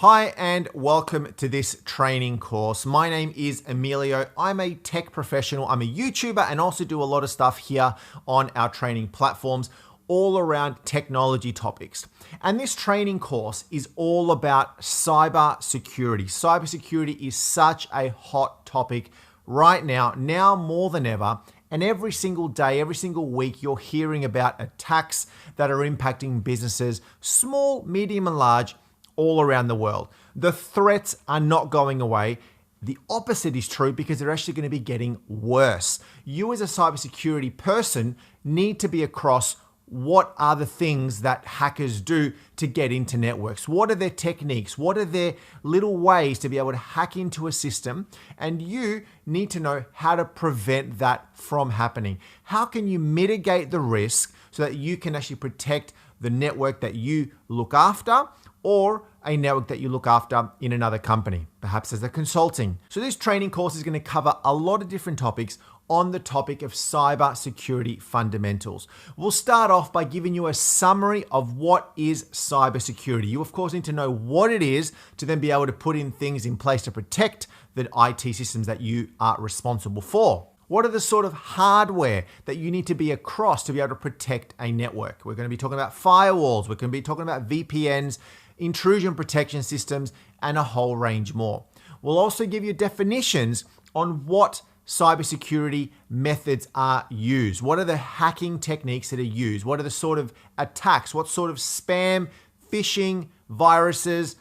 Hi and welcome to this training course. My name is Emilio. I'm a tech professional. I'm a YouTuber and also do a lot of stuff here on our training platforms all around technology topics. And this training course is all about cybersecurity. Cybersecurity is such a hot topic right now more than ever. And every single day, every single week, you're hearing about attacks that are impacting businesses, small, medium, and large, all around the world. The threats are not going away. The opposite is true because they're actually going to be getting worse. You as a cybersecurity person need to be across what are the things that hackers do to get into networks. What are their techniques? What are their little ways to be able to hack into a system? And you need to know how to prevent that from happening. How can you mitigate the risk so that you can actually protect the network that you look after or a network that you look after in another company, perhaps as a consulting. So this training course is going to cover a lot of different topics on the topic of cybersecurity fundamentals. We'll start off by giving you a summary of what is cybersecurity. You of course need to know what it is to then be able to put in things in place to protect the IT systems that you are responsible for. What are the sort of hardware that you need to be across to be able to protect a network? We're going to be talking about firewalls. We're going to be talking about VPNs, intrusion protection systems, and a whole range more. We'll also give you definitions on what cybersecurity methods are used. What are the hacking techniques that are used? What are the sort of attacks? What sort of spam, phishing, viruses,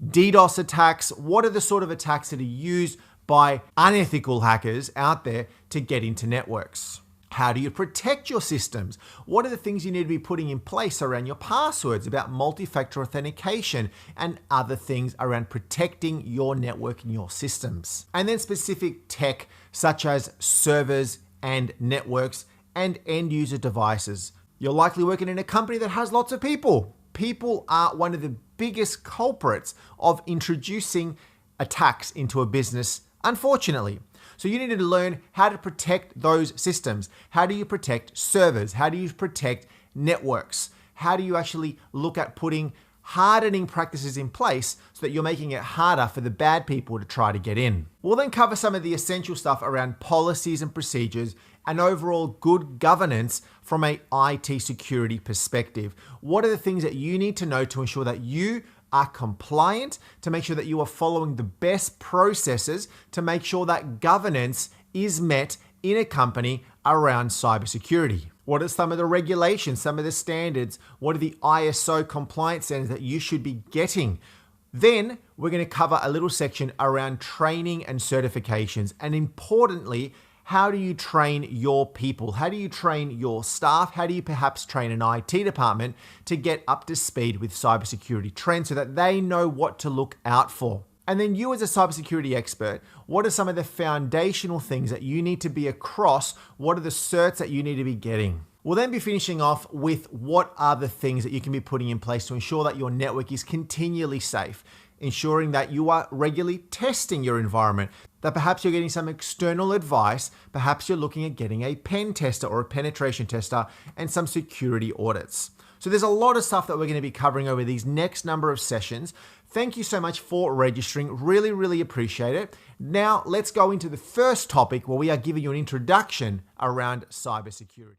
DDoS attacks? What are the sort of attacks that are used by unethical hackers out there to get into networks? How do you protect your systems? What are the things you need to be putting in place around your passwords, about multi-factor authentication, and other things around protecting your network and your systems? And then specific tech such as servers and networks and end user devices. You're likely working in a company that has lots of people. People are one of the biggest culprits of introducing attacks into a business, unfortunately. So you need to learn how to protect those systems. How do you protect servers? How do you protect networks? How do you actually look at putting hardening practices in place so that you're making it harder for the bad people to try to get in? We'll then cover some of the essential stuff around policies and procedures and overall good governance from a IT security perspective. What are the things that you need to know to ensure that you are compliant, to make sure that you are following the best processes to make sure that governance is met in a company around cybersecurity? What are some of the regulations, some of the standards? What are the ISO compliance standards that you should be getting? Then we're going to cover a little section around training and certifications, and importantly, how do you train your people? How do you train your staff? How do you perhaps train an IT department to get up to speed with cybersecurity trends so that they know what to look out for? And then you as a cybersecurity expert, what are some of the foundational things that you need to be across? What are the certs that you need to be getting? We'll then be finishing off with what are the things that you can be putting in place to ensure that your network is continually safe, ensuring that you are regularly testing your environment, that perhaps you're getting some external advice, perhaps you're looking at getting a pen tester or a penetration tester and some security audits. So there's a lot of stuff that we're going to be covering over these next number of sessions. Thank you so much for registering. Really, really appreciate it. Now let's go into the first topic where we are giving you an introduction around cybersecurity.